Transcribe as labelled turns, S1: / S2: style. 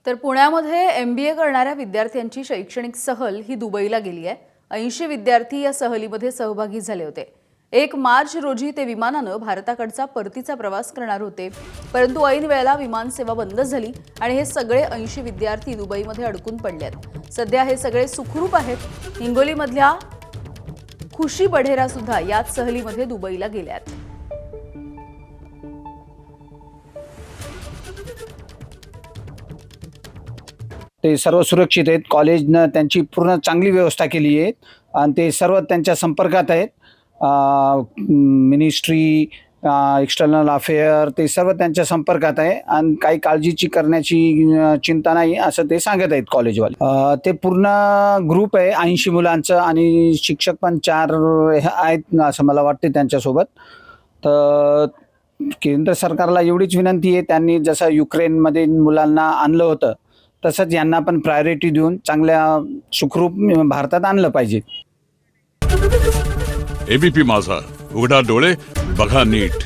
S1: तर पुण्यामध्ये MBA करणाऱ्या विद्यार्थ्यांची शैक्षणिक सहल ही दुबईला गेली आहे। 80 विद्यार्थी या सहलीमध्ये सहभागी झाले होते। 1 मार्च रोजी ते विमानानं भारताकडचा परतीचा प्रवास करणार होते, परंतु ऐन वेळेला विमान सेवा बंद झाली आणि हे सगळे 80 विद्यार्थी दुबईमध्ये अडकून पडले आहेत। सध्या हे सगळे सुखरूप आहेत। हिंगोलीमधल्या खुशी बढेरा सुद्धा याच सहलीमध्ये दुबईला गेल्या आहेत।
S2: ते सर्व सुरक्षित आहेत। कॉलेजनं त्यांची पूर्ण चांगली व्यवस्था केली आहे आणि ते सर्व त्यांच्या संपर्कात आहेत। मिनिस्ट्री, एक्सटर्नल अफेअर ते सर्व त्यांच्या संपर्कात आहे आणि काही काळजीची करण्याची चिंता नाही असं ते सांगत आहेत कॉलेजवाले। ते पूर्ण ग्रुप आहे 80 मुलांचं आणि शिक्षक पण 4 आहेत असं मला वाटते त्यांच्यासोबत। तर केंद्र सरकारला एवढीच विनंती आहे, त्यांनी जसं युक्रेनमध्ये मुलांना आणलं होतं तसंच यांना पण प्रायोरिटी देऊन चांगल्या सुखरूप भारतात आणलं पाहिजे।
S3: एबीपी माझा, उघडा डोळे बघा नीट।